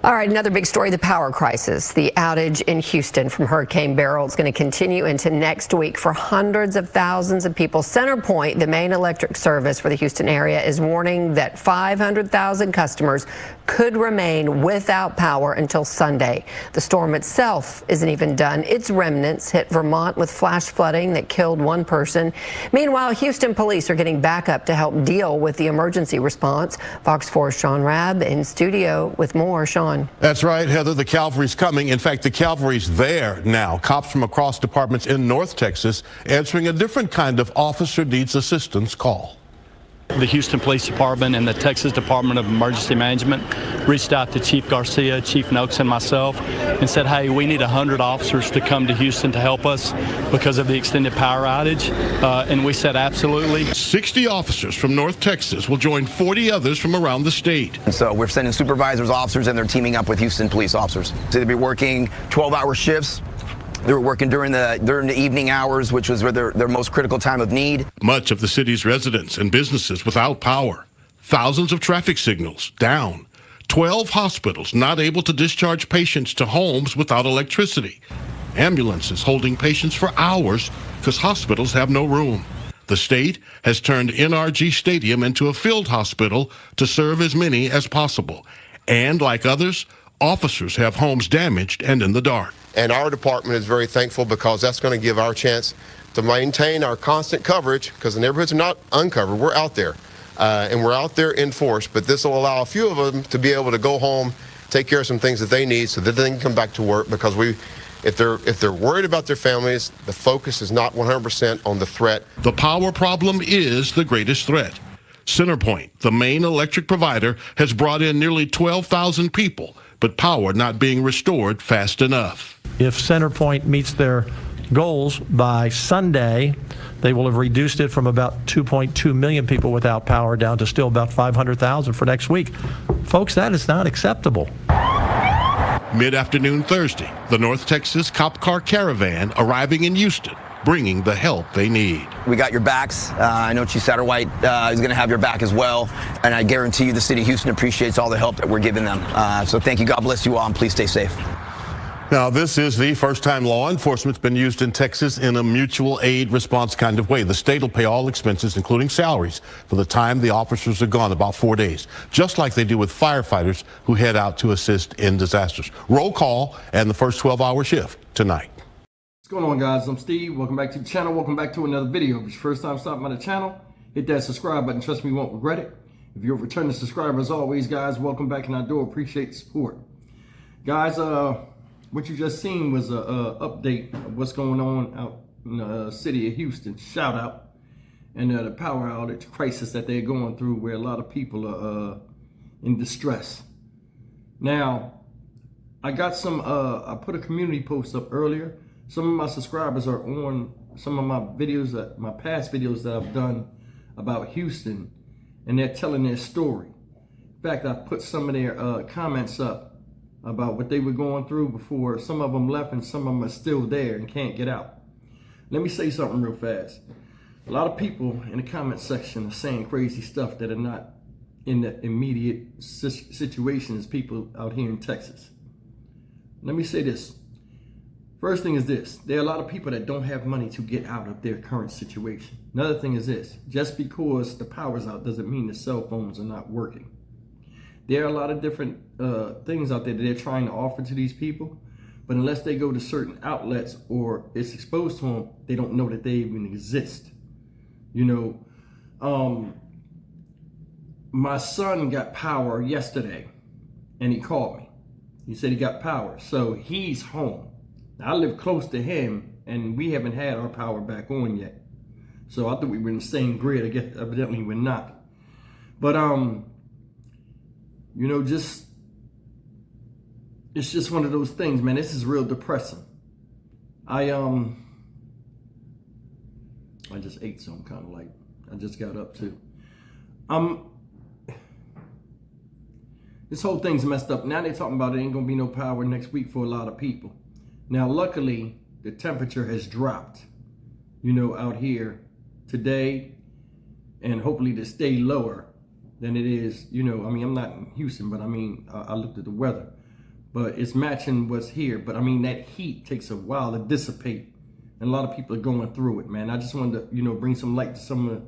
All right, another big story, the power crisis. The outage in Houston from Hurricane Beryl is going to continue into next week for hundreds of thousands of people. CenterPoint, the main electric service for the Houston area, is warning that 500,000 customers could remain without power until Sunday. The storm itself isn't even done. Its remnants hit Vermont with flash flooding that killed one person. Meanwhile, Houston police are getting backup to help deal with the emergency response. Fox 4's Sean Rabb in studio with more. Sean. That's right, Heather. The cavalry's coming. In fact, the cavalry's there now. Cops from across departments in North Texas answering a different kind of officer needs assistance call. The Houston Police Department and the Texas Department of Emergency Management reached out to Chief Garcia, Chief Noakes, and myself and said, hey, we need 100 officers to come to Houston to help us because of the extended power outage. And we said, absolutely. 60 officers from North Texas will join 40 others from around the state. And so we're sending supervisors, officers, and they're teaming up with Houston police officers. So they'll be working 12-hour shifts. They were working during the evening hours, which was their most critical time of need. Much of the city's residents and businesses without power. Thousands of traffic signals down. 12 hospitals not able to discharge patients to homes without electricity. Ambulances holding patients for hours because hospitals have no room. The state has turned NRG Stadium into a field hospital to serve as many as possible. And like others, officers have homes damaged and in the dark. And our department is very thankful because that's going to give our chance to maintain our constant coverage because the neighborhoods are not uncovered. We're out there and we're out there in force, but this will allow a few of them to be able to go home, take care of some things that they need so that they can come back to work because if they're worried about their families, the focus is not 100% on the threat. The power problem is the greatest threat. CenterPoint, the main electric provider, has brought in nearly 12,000 people, but power not being restored fast enough. If CenterPoint meets their goals by Sunday, they will have reduced it from about 2.2 million people without power down to still about 500,000 for next week. Folks, that is not acceptable. Mid-afternoon Thursday, the North Texas Cop Car Caravan arriving in Houston, bringing the help they need. We got your backs. I know Chief Satterwhite is going to have your back as well. And I guarantee you the city of Houston appreciates all the help that we're giving them. So thank you. God bless you all, and please stay safe. Now, this is the first time law enforcement's been used in Texas in a mutual aid response kind of way. The state will pay all expenses, including salaries, for the time the officers are gone, about 4 days, just like they do with firefighters who head out to assist in disasters. Roll call and the first 12-hour shift tonight. What's going on, guys? I'm Steve. Welcome back to the channel. Welcome back to another video. If it's your first time stopping by the channel, hit that subscribe button. Trust me, you won't regret it. If you're a returning subscriber, as always, guys, welcome back, and I do appreciate the support. Guys, what you just seen was a update of what's going on out in the city of Houston. Shout out. And the power outage crisis that they're going through, where a lot of people are in distress. Now, I got some, I put a community post up earlier. Some of my subscribers are on some of my videos, my past videos that I've done about Houston, and they're telling their story. In fact, I put some of their comments up about what they were going through before. Some of them left and some of them are still there and can't get out. Let me say something real fast. A lot of people in the comment section are saying crazy stuff that are not in the immediate situation as people out here in Texas. Let me say this. First thing is this. There are a lot of people that don't have money to get out of their current situation. Another thing is this. Just because the power's out doesn't mean the cell phones are not working. There are a lot of different things out there that they're trying to offer to these people, but unless they go to certain outlets or it's exposed to them, they don't know that they even exist. You know, my son got power yesterday, and he called me. He said he got power, so he's home. Now, I live close to him, and we haven't had our power back on yet. So I thought we were in the same grid. I guess evidently we're not. But you know, it's just one of those things, man. This is real depressing. I just ate some kind of like, I just got up too. This whole thing's messed up. Now they're talking about it ain't gonna be no power next week for a lot of people. Now, luckily, the temperature has dropped, you know, out here today, and hopefully to stay lower than it is, you know. I mean, I'm not in Houston, but I mean, I looked at the weather. but it's matching what's here. But I mean, that heat takes a while to dissipate, and a lot of people are going through it, man. I just wanted to, bring some light to some of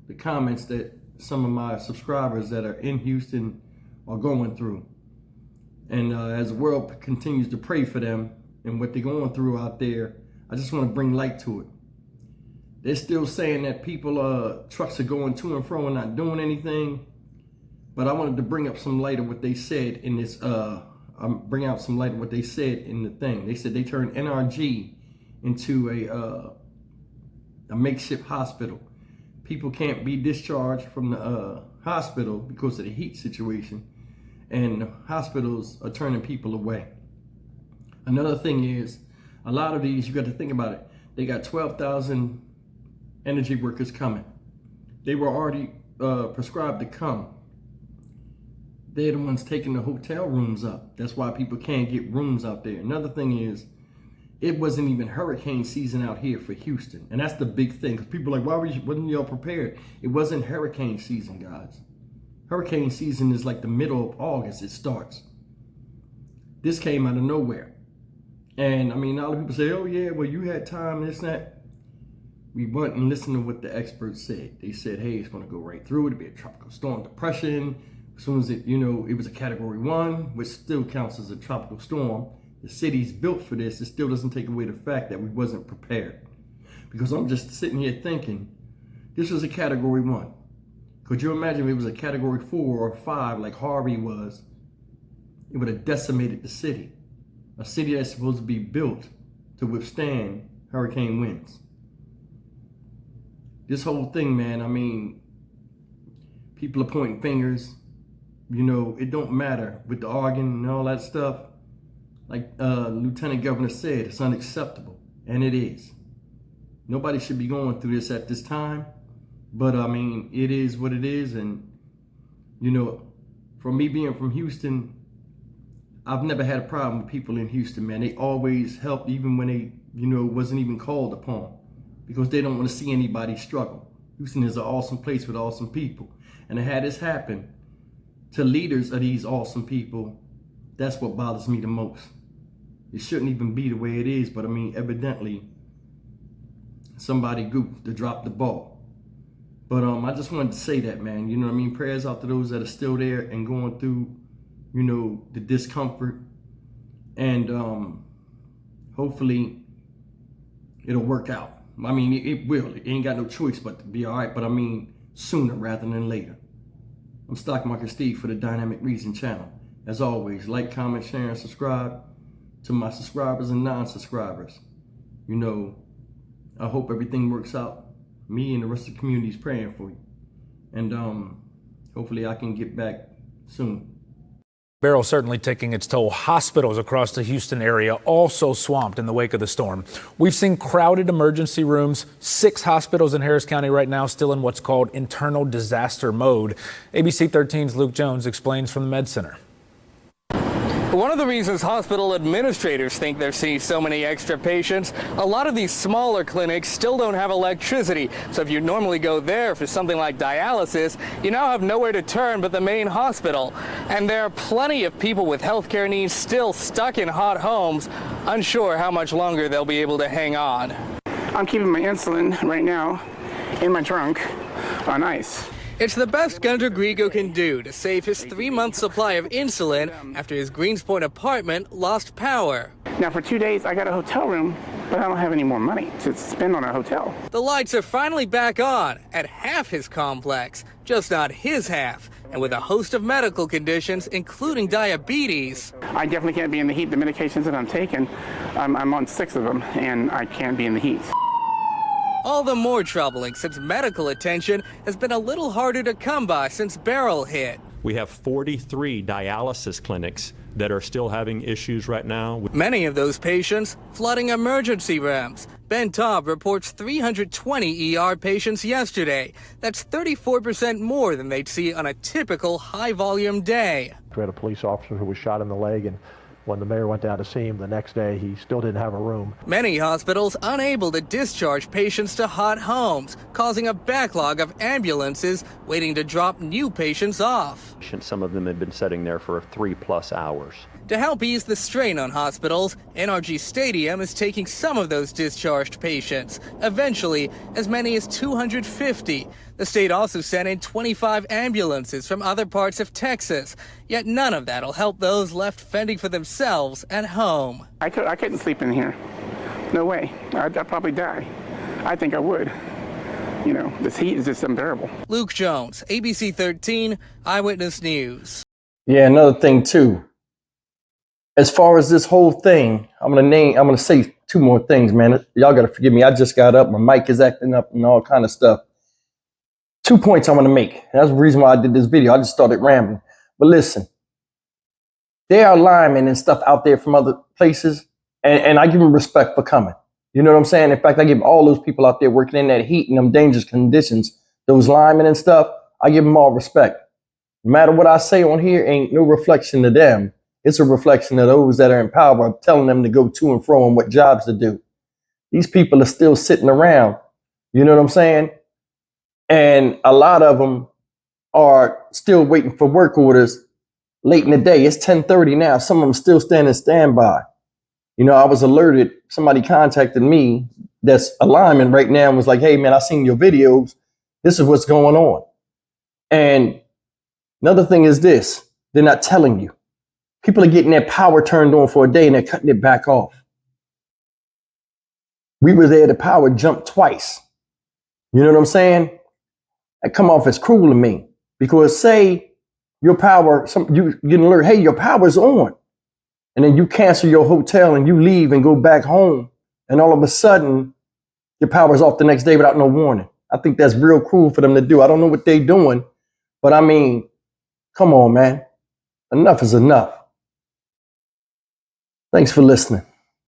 the comments that some of my subscribers that are in Houston are going through. And as the world continues to pray for them and what they're going through out there, I just want to bring light to it. They're still saying that trucks are going to and fro and not doing anything. But I wanted to bring up some light of what they said in this, bring out some light of what they said in the thing. They said they turned NRG into a makeshift hospital. People can't be discharged from the hospital because of the heat situation. And hospitals are turning people away. Another thing is, a lot of these, you got to think about it. They got 12,000 energy workers coming. They were already prescribed to come. They're the ones taking the hotel rooms up. That's why people can't get rooms out there. Another thing is, it wasn't even hurricane season out here for Houston. And that's the big thing. Because people are like, wasn't y'all prepared? It wasn't hurricane season, guys. Hurricane season is like the middle of August, it starts. This came out of nowhere. And I mean, a lot of people say, oh yeah, well you had time, this and that. We went and listened to what the experts said. They said, hey, it's gonna go right through. It'll be a tropical storm depression. As soon as it was a category 1, which still counts as a tropical storm. The city's built for this. It still doesn't take away the fact that we wasn't prepared. Because I'm just sitting here thinking, this was a category 1. Could you imagine if it was a category 4 or 5 like Harvey was? It would have decimated the city. A city that's supposed to be built to withstand hurricane winds. This whole thing, man, I mean, people are pointing fingers. It don't matter with the arguing and all that stuff. Like Lieutenant Governor said, it's unacceptable. And it is. Nobody should be going through this at this time. But I mean, it is what it is. And, for me being from Houston, I've never had a problem with people in Houston, man. They always helped even when they, wasn't even called upon. Because they don't want to see anybody struggle. Houston is an awesome place with awesome people. And to have this happen to leaders of these awesome people, that's what bothers me the most. It shouldn't even be the way it is, but I mean, evidently, somebody goofed to drop the ball. But I just wanted to say that, man. You know what I mean? Prayers out to those that are still there and going through, the discomfort. And hopefully, it'll work out. I mean, it will. It ain't got no choice but to be all right. But I mean, sooner rather than later. I'm Stock Market Steve for the Dynamic Reason channel. As always, like, comment, share, and subscribe to my subscribers and non-subscribers. I hope everything works out. Me and the rest of the community is praying for you. And hopefully I can get back soon. Beryl certainly taking its toll. Hospitals across the Houston area also swamped in the wake of the storm. We've seen crowded emergency rooms. 6 hospitals in Harris County right now still in what's called internal disaster mode. ABC 13's Luke Jones explains from the Med Center. One of the reasons hospital administrators think they're seeing so many extra patients, a lot of these smaller clinics still don't have electricity. So if you normally go there for something like dialysis, you now have nowhere to turn but the main hospital. And there are plenty of people with healthcare needs still stuck in hot homes, unsure how much longer they'll be able to hang on. I'm keeping my insulin right now in my trunk on ice. It's the best Gunter Griego can do to save his 3-month supply of insulin after his Greenspoint apartment lost power. Now for 2 days I got a hotel room, but I don't have any more money to spend on a hotel. The lights are finally back on at half his complex, just not his half, and with a host of medical conditions, including diabetes. I definitely can't be in the heat. The medications that I'm taking, I'm on 6 of them, and I can't be in the heat. All the more troubling since medical attention has been a little harder to come by since Beryl hit. We have 43 dialysis clinics that are still having issues right now. Many of those patients flooding emergency rooms. Ben Taub reports 320 ER patients yesterday. That's 34% more than they'd see on a typical high-volume day. We had a police officer who was shot in the leg, and When the mayor went down to see him the next day, he still didn't have a room. Many hospitals unable to discharge patients to hot homes, causing a backlog of ambulances waiting to drop new patients off. Some of them had been sitting there for 3+ hours. To help ease the strain on hospitals, NRG Stadium is taking some of those discharged patients, eventually as many as 250. The state also sent in 25 ambulances from other parts of Texas, yet none of that'll help those left fending for themselves at home. I couldn't sleep in here. No way. I'd probably die. I think I would. You know, this heat is just unbearable. Luke Jones, ABC 13, Eyewitness News. Yeah, another thing too. As far as this whole thing, I'm gonna say two more things, man. Y'all gotta forgive me. I just got up, my mic is acting up and all kind of stuff. 2 points I want to make. That's the reason why I did this video. I just started rambling. But listen, there are linemen and stuff out there from other places, and I give them respect for coming. You know what I'm saying? In fact, I give all those people out there working in that heat and them dangerous conditions, those linemen and stuff, I give them all respect. No matter what I say on here, ain't no reflection to them. It's a reflection of those that are in power, telling them to go to and fro and what jobs to do. These people are still sitting around. You know what I'm saying? And a lot of them are still waiting for work orders late in the day. It's 10:30 now. Some of them still standing standby. You know, I was alerted. Somebody contacted me that's a lineman right now and was like, hey, man, I seen your videos. This is what's going on. And another thing is this. They're not telling you. People are getting their power turned on for a day and they're cutting it back off. We were there, the power jumped twice. You know what I'm saying? That come off as cruel to me. Because say your power, you get an alert, hey, your power's on. And then you cancel your hotel and you leave and go back home. And all of a sudden, your power's off the next day without no warning. I think that's real cruel for them to do. I don't know what they're doing. But I mean, come on, man. Enough is enough. Thanks for listening.